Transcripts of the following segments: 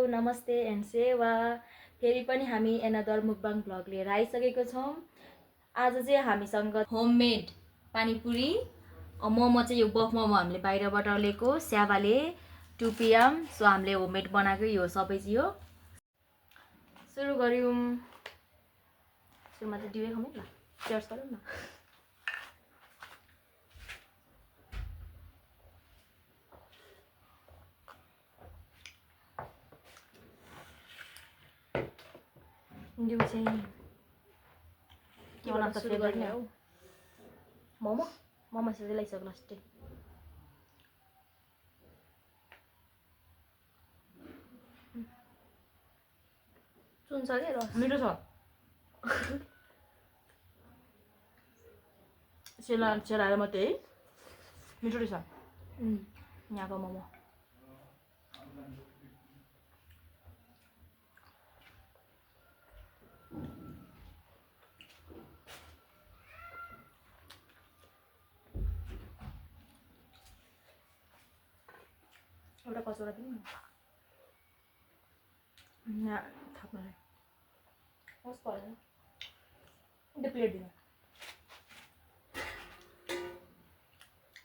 नमस्ते एन्ड सेवा। फेरि पनि हामी एनदर मुकबाङ भ्लग लिएर आइसकेको छौँ। आज चाहिँ हामीसँग होममेड पानीपुरी मोमो चाहिँ यो बफ मोमो हामीले बाहिरबाट लिएको, स्याबाले 2 PM। सो हामीले होममेड बनाएको यो सबै चाहिँ हो। सुरु गरौँ। सुरुमा चाहिँ दिवे खाउँ न, चेयर्स गरौँ न। दिउ चाहिँ के बनाउन त फेरि गर्ने हो। मोमो मोमो चाहिँ ल्याइसक्यो लास्टै। सुन्छ के रस मिठो छ। सेलाएर मात्रै है, मिठो रहेछ यहाँको मोमो। एउटा कचौरा दिनु न यहाँ थाप्नु होस् परेन। त्यो प्लेट दिनु।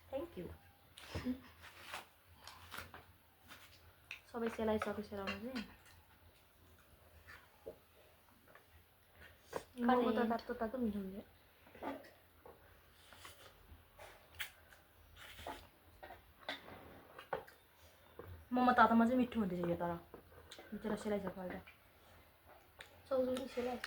Thank you. सबै सेलाइसक्यो। सेलाउनु चाहिँ मोमो त तातो तातो मिठो हुन्छ। मोमो तातोमा चाहिँ मिठो हुँदैछ यो, तर मिठो सेलाइसक्यो अहिले। सौजुरी सेलाइ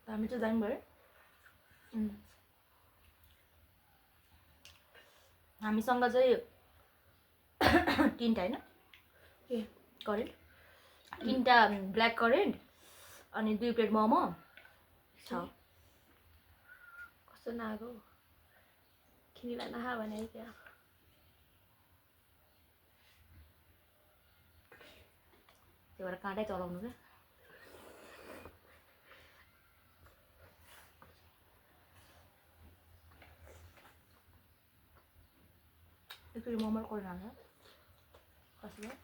हामी चाहिँ दामी भयो। हामीसँग चाहिँ 3टा होइन के करेन्ट, 3टा ब्ल्याक करेन्ट अनि 2 प्लेट मोमो छ। कस्तो नआएको खिनीलाई नखा भने क्या त्यही भएर काँटै चलाउनु क्या। एकचोटि मोमो करेन्ट हाल्छ कसैले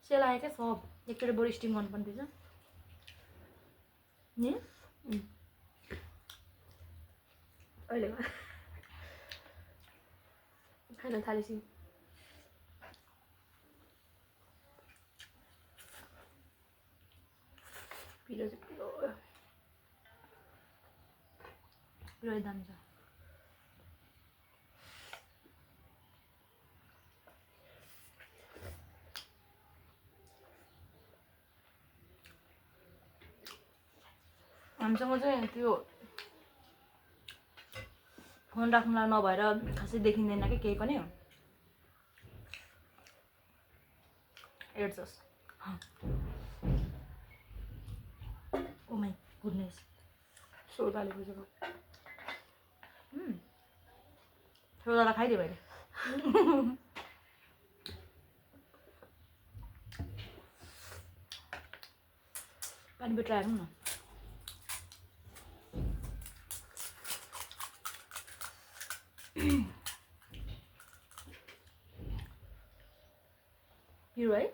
सेलाएँ क्या सब। एकचोटि बरु स्टिम गर्नुपर्ने रहेछ नि। अहिले खान थालेपछि पिरो चाहिँ पिरो पिरो दामी छ। हामीसँग चाहिँ त्यो फोन राख्नुलाई नभएर खासै देखिँदैन कि केही पनि। हेर्छस् ओ माई गुडनेस। सौदाले बुझेको सोदा खाइदियो मैले। पानी ट्राई गरौँ न। पिरो है।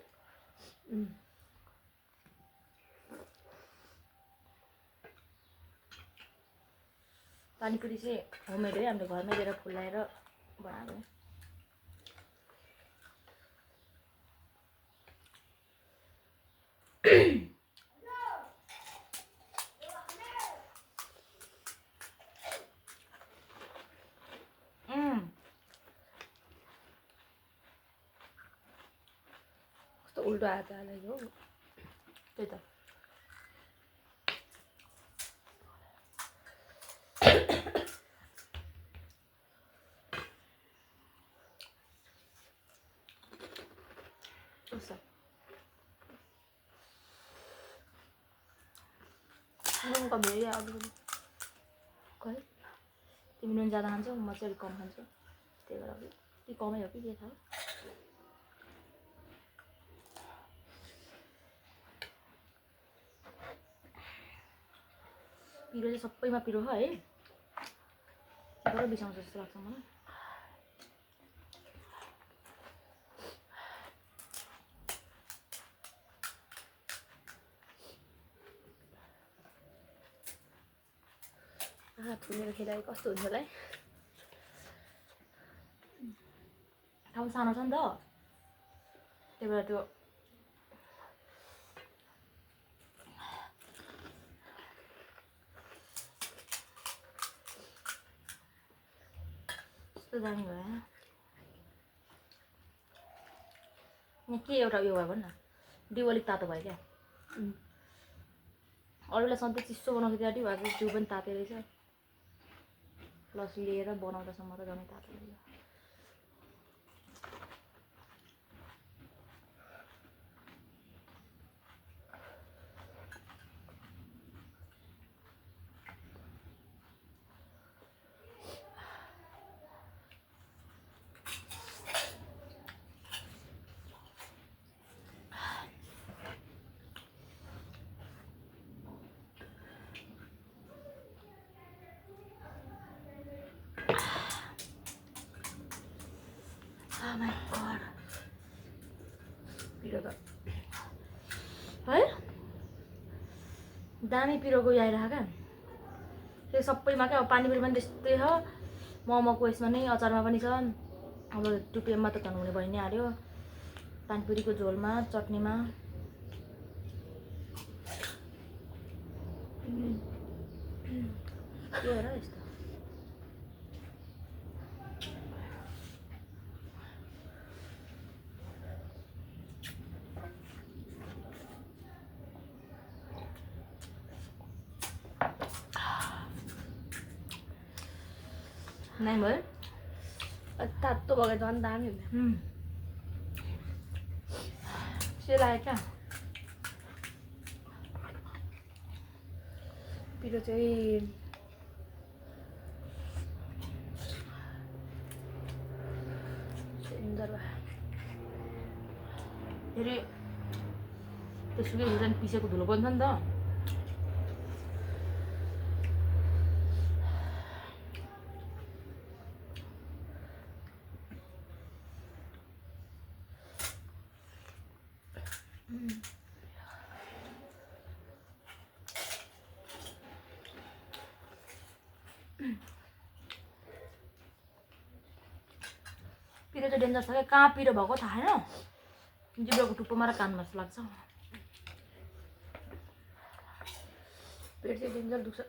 पानीपुरी चाहिँ होममेड है, हामीले घरमै लिएर फुलाएर बनाएको। कस्तो छोटो हातलाई हो त्यही त कस्तो नुन कमी अलिकति खै तिमी नुन ज्यादा खान्छौ म चाहिँ अलिक कम खान्छु त्यही भएर कि कमै हो कि के थाहा पिरो चाहिँ सबैमा पिरो छ है बडो बिसाउँछ जस्तो लाग्छ मलाई हात फुलेर खेलाइ कस्तो हुन्छ होला है ठाउँ सानो छ नि त त्यही भएर त्यो कस्तो दामी भयो यहाँ के एउटा उयो भयो भन् न डिउ अलिक तातो भयो क्या अरूलाई सधैँ चिसो बनाउँछ त्यो डिउ आज डिउ पनि तातै रहेछ प्लस लिएर बनाउँदासम्म त झनै तातो लाग्यो Oh my god. पिरो त है दामी पिरो गयो आइरहेको क्या त्यो सबैमा क्या अब पानीपुरी पनि त्यस्तै छ मोमोको यसमा नै अचारमा पनि छ अब टुपिएममा त झन् हुने भइ नै हाल्यो पानीपुरीको झोलमा चट्नीमा के हो र यस्तो नाही भयो तातो भएको झन् दामी हुन्छ सेलायो क्या पिरो चाहिँ सुन्दर भयो फेरि त्यसुकै झन् पिसेको धुलो पनि छ नि त पिरो चाहिँ डेन्जर छ क्या कहाँ पिरो भएको थाहा छैन जिब्रोको टुप्पोमा र कानमा जस्तो लाग्छ पेट चाहिँ डेन्जर दुख्छ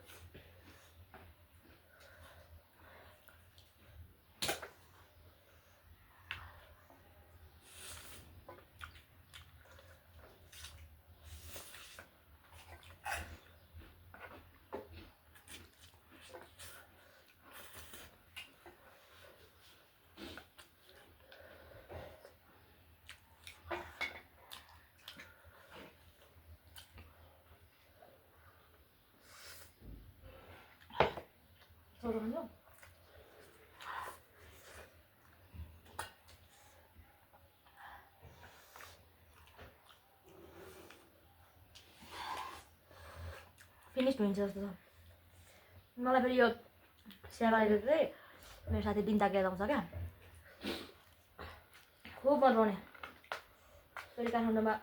फिनिस हुन्छ जस्तो छ मलाई फेरि यो स्याबाले चाहिँ मेरो साथी बिन्ता गेदाउँछ क्या खुब मन पराउने फेरि काठमाडौँमा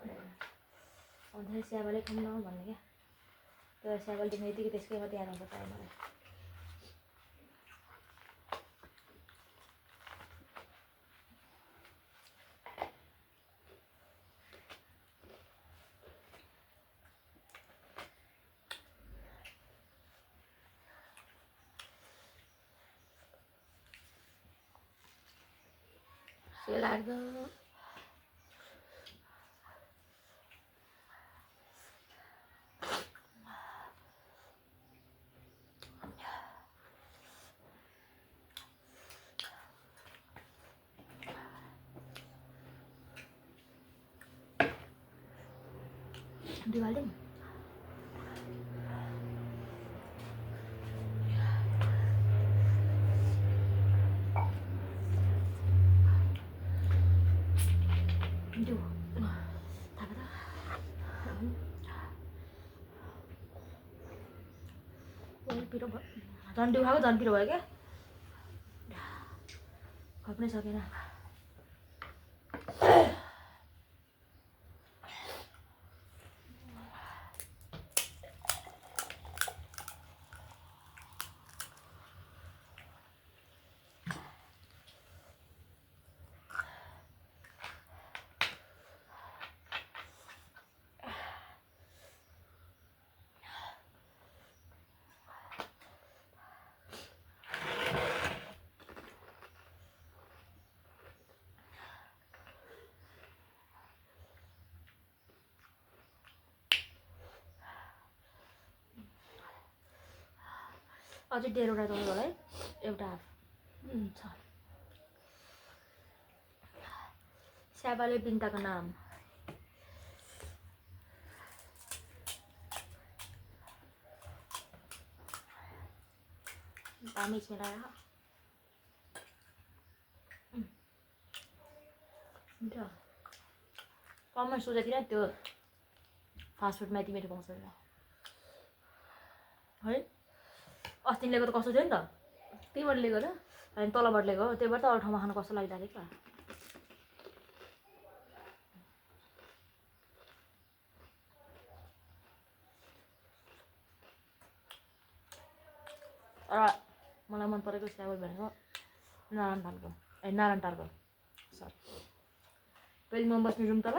भन्दाखेरि स्याबाले खाउँ न भन्ने क्या त्यो स्याबाले देख्ने यतिकै त्यसकै मात्रै याद आउँछ प्रायः मलाई लाग्दो दुई हालिदिउँ Aduh, tak ada. Oh, piro भयो झन् दिउ खाएको झन् पिरो भयो क्या खप्नै सकेन अझै डेढवटा तपाईँलाई एउटा हाफ छ स्याबाले बिन्ताको नाम दामी मिलाएर हुन्छ कमेन्ट सोचेतिर त्यो फास्टफुड माथि मिठो पाउँछ है अस्ति ल्याएको त कस्तो थियो नि त त्यहीबाट लिएको र अनि तलबाट ल्याएको त्यही भएर त अरू ठाउँमा खानु कस्तो लागिरहेको क्या र मलाई मन परेको स्याबल भनेको नारायण टारको सरी पेलिङमा बस्ने रुम तल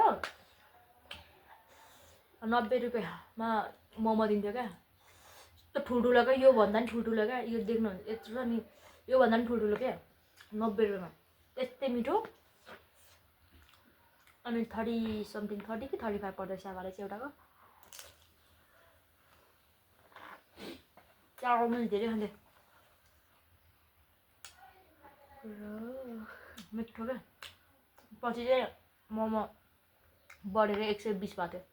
90 रुपियाँमा मोमो दिन्थ्यो क्या यस्तो ठुल्ठुलो क्या योभन्दा पनि ठुल्ठुलो क्या यो देख्नुहुन्छ यत्रो छ नि योभन्दा पनि ठुल्ठुलो क्या 90 रुपियाँमा त्यस्तै मिठो अनि 30 समथिङ 30 कि 35 पर्दैछ स्याबाले चाहिँ एउटाको चारो मैले धेरै खान्थेँ मिठो क्या पछि चाहिँ मोमो बढेर 120 भएको थियो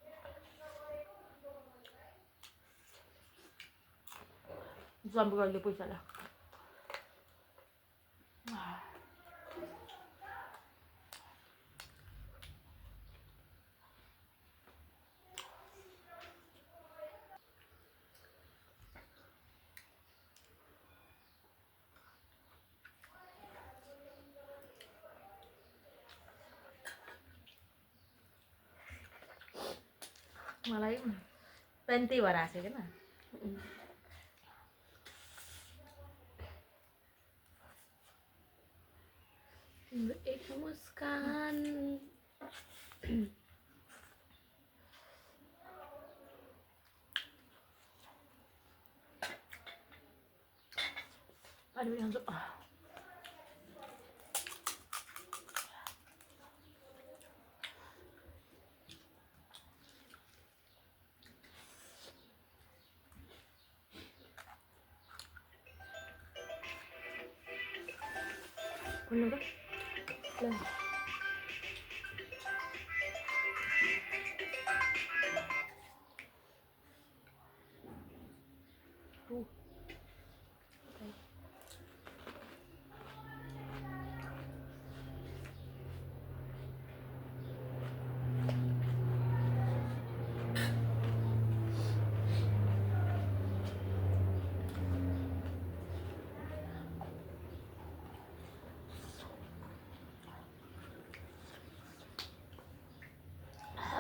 जम्बुगढीले पैसा ल्या मलाई पेन्टी भएर आएको छ क्या एक मुस्कान अनि पनि खान्छु कुन्नु त ल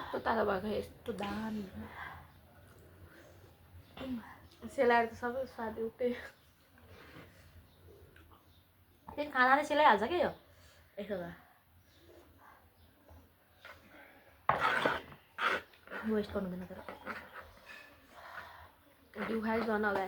तातो तातो भएको यस्तो दामी सेलाएर त सबै स्वाद एउटै त्यही खानाले सेलाइहाल्छ क्या यो यसो वेस्ट गर्नु हुँदैन तर दिउ खाइ झन् होला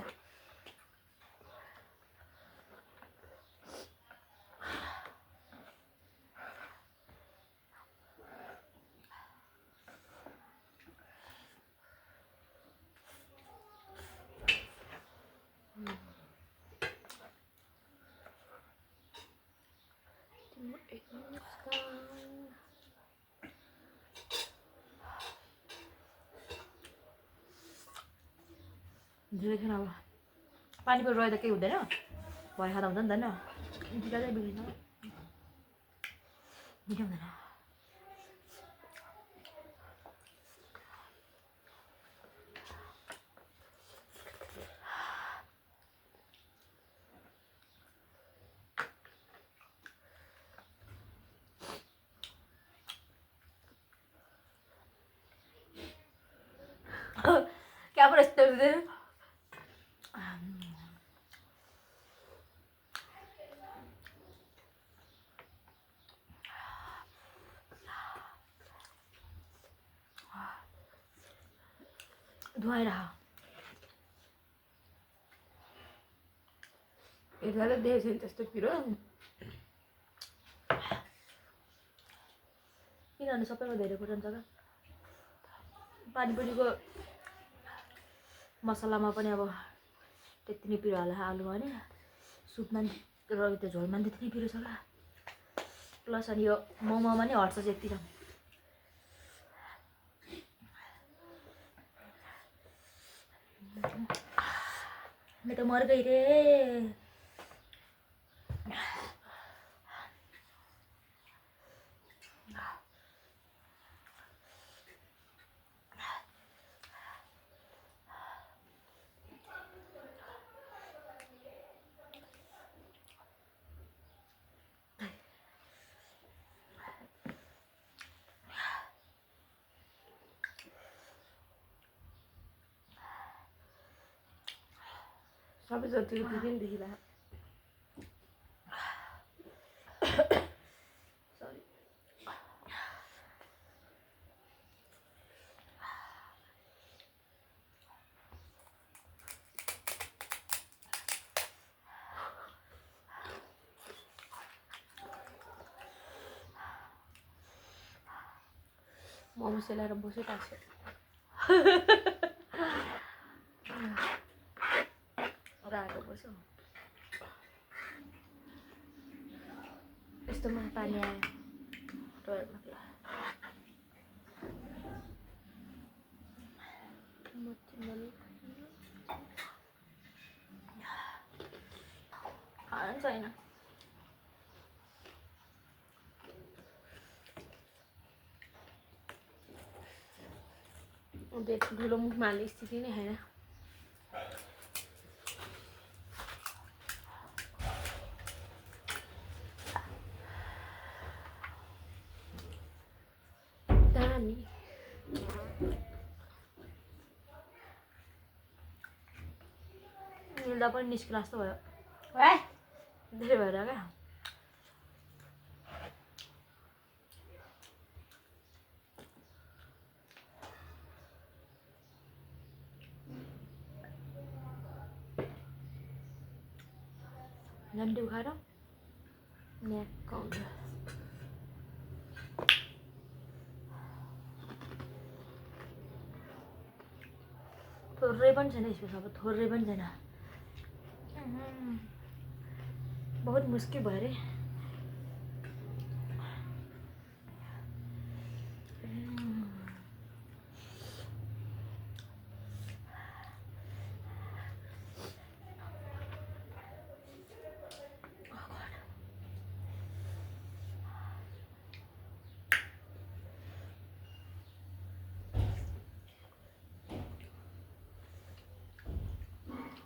एक मुस्कान धेरै खान अब पानी पनि रहेर केही हुँदैन भरे खाँदा हुन्छ नि त होइन बिगा चाहिँ बिग्रिन्छ मिठो हुँदैन क्या पो यस्तो हुँदैन धुवाएर यता देखेको छैन त्यस्तो पिरो किनभने सबैमा धेरै कुरो हुन्छ क्या पानीपुरीको मसलामा पनि अब त्यति नै पिरो हाल्यो आलुमा भने सुपमा नि र त्यो झोलमा नि त्यति नै पिरो छ क्या प्लस अनि यो मोमोमा नि हट्छ चाहिँ यति मैं तो मर गई रे सबै जति पनि देखिला सरी मोमो सेलाएर बसिरहेको छु रातो बस्यो यस्तोमा पानी आयो टोयलेटमा खानु छैन ठुलो मुखमा हाल्ने स्थिति नै छैन दामी मिल्दा पनि निस्किला जस्तो भयो है धेरै भएर क्या झन्डै उखाएर न्याक आउँछ थोरै पनि छैन स्पेस अब थोरै पनि छैन बहुत मुस्किल भयो अरे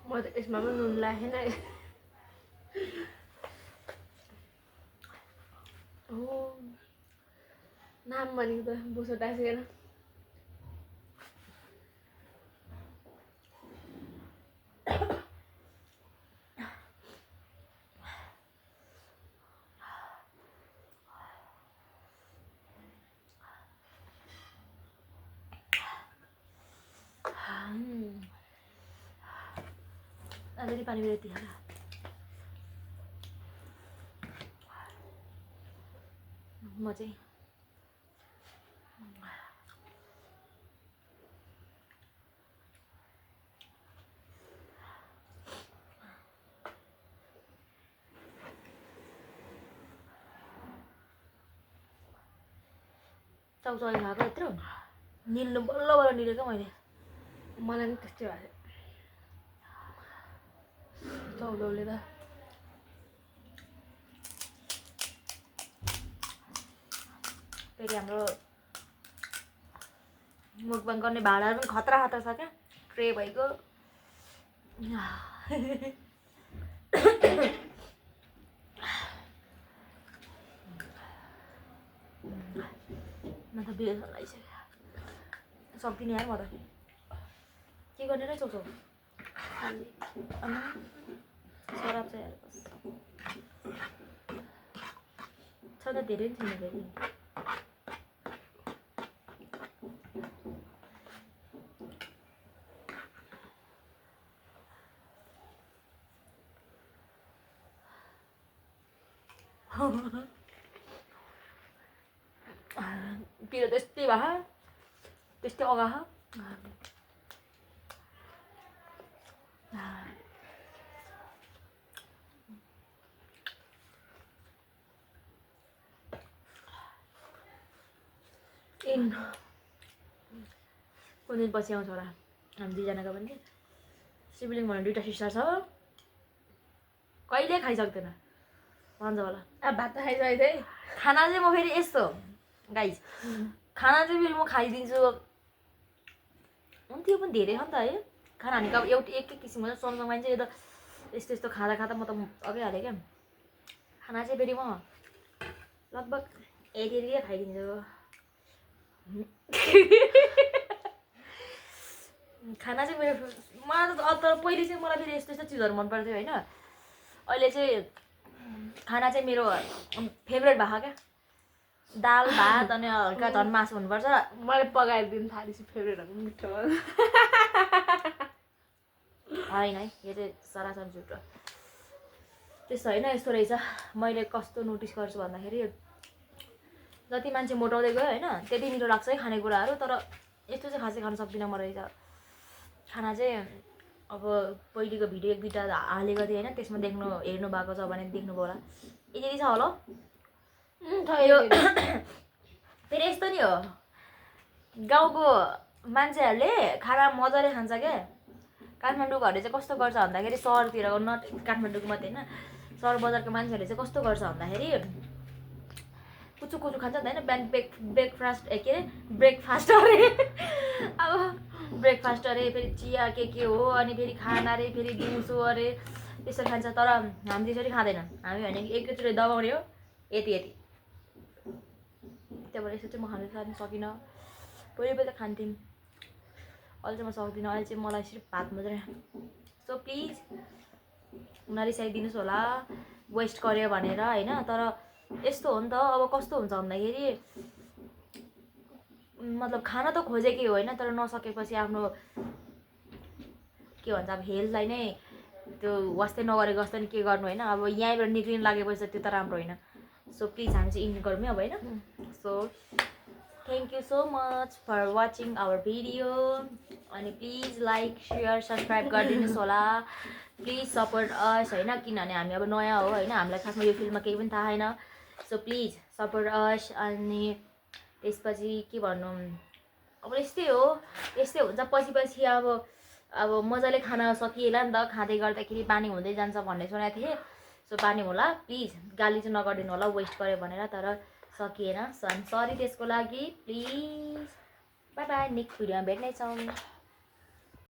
म त यसमा पनि नुन लाखेन हो नाम भनेको त बोसो टाँसेर अलिअलि पानी बेला तिहार म चाहिँ चाउचाउ खाएको यत्रो निल्नु बल्ल बल्ल निलेको मैले मलाई पनि त्यस्तै भएको उदाउले त फेरि हाम्रो मुखबाङ गर्ने भाँडाहरू पनि खतरा खतरा छ क्या ट्रे भएको म त बेल लागिसक्यो सक्दिनँ यार म त के गर्ने रहेछौ छौ सराप चाहिँ यार बस छ त धेरै नि छैन फेरि पिरो त्यस्तै भए त्यस्तै अगा कुन दिन पछि आउँछ होला हामी दुईजनाको पनि के सिब्लिङ भन्ने 2टा सिस्टर छ कहिले खाइसक्दैन भन्छ होला अब भात त खाइसकेको थिएँ खाना चाहिँ म फेरि यस्तो गाइस खाना चाहिँ फेरि म खाइदिन्छु त्यो पनि धेरै छ नि त है खाना भनेको अब एउटा एक किसिमको छ सँगसँगै चाहिँ यो त यस्तो यस्तो खाँदा खाँदा म त अघि हालेँ क्या खाना चाहिँ फेरि म लगभग यति खाइदिन्छु खाना चाहिँ मेरो मलाई त तर पहिले चाहिँ मलाई फेरि यस्तो यस्तो चिजहरू मन पर्थ्यो होइन अहिले चाहिँ खाना चाहिँ मेरो फेभरेट भएको क्या दाल भात अनि हल्का झन् मासु हुनुपर्छ मैले पकाएर दिन थालेछु फेभरेटहरू मिठो होइन है यो चाहिँ सरासर झुट हो त्यस्तो होइन यस्तो रहेछ मैले कस्तो नोटिस गर्छु भन्दाखेरि जति मान्छे मोटाउँदै गयो होइन त्यति मिठो लाग्छ है खानेकुराहरू तर यस्तो चाहिँ खासै खान सक्दिनँ म रहेछ खाना चाहिँ अब पहिलेको भिडियो 1-2टा हालेको थिएँ होइन त्यसमा हेर्नु भएको छ भने देख्नुभयो होला यति छ होला यो फेरि यस्तो नि हो गाउँको मान्छेहरूले खाना मजाले खान्छ क्या काठमाडौँकोहरूले चाहिँ कस्तो गर्छ भन्दाखेरि सहरतिरको नट काठमाडौँको मात्रै होइन सहर बजारको मान्छेहरूले चाहिँ कस्तो गर्छ भन्दाखेरि कुचु कुचु खान्छ नि होइन बिहान ब्रेकफास्ट के अरे ब्रेकफास्ट अरे अब ब्रेकफास्ट अरे फेरि चिया के हो अनि फेरि खाना अरे फेरि दिउँसो अरे त्यस्तो खान्छ तर हामी त्यसरी खाँदैन हामी भने एकैचोटि दबाउने हो यति त्यहाँबाट यस्तो चाहिँ म खानु सकिनँ पहिले त खान्थ्यौँ अहिले चाहिँ म सक्दिनँ अहिले चाहिँ मलाई सिर्फ भात मात्रै सो प्लिज नरिसाइदिनुहोस् होला वेस्ट गर्यो भनेर होइन तर यस्तो हो नि त अब कस्तो हुन्छ भन्दाखेरि मतलब खाना त खोजेकै होइन तर नसकेपछि आफ्नो के भन्छ अब हेल्थलाई नै त्यो वास्तै नगरेको जस्तो नि के गर्नु होइन अब यहीँबाट निक्लिनु लागेपछि त्यो त राम्रो होइन सो प्लिज हामी चाहिँ इन्ड गरौँ अब होइन so thank you so much for watching our video अनि प्लिज लाइक सेयर सब्सक्राइब गरिदिनुहोस् होला प्लिज सपोर्ट अस होइन किनभने हामी अब नयाँ हो होइन हामीलाई खासमा यो फिल्डमा केही पनि थाहा छैन सो प्लिज सपोर्ट अस अनि त्यसपछि के भन्नु अब यस्तै हो यस्तै हुन्छ पछि अब मजाले खाना सकिएला नि त खाँदै गर्दाखेरि बानी हुँदै जान्छ भन्ने सुनेको थिएँ सो बानी होला प्लिज गाली चाहिँ नगरिदिनु होला वेस्ट गर्यो भनेर तर सकिएन सरी त्यसको लागि प्लिज बाई बाई नेक्स्ट भिडियोमा भेट्नेछौँ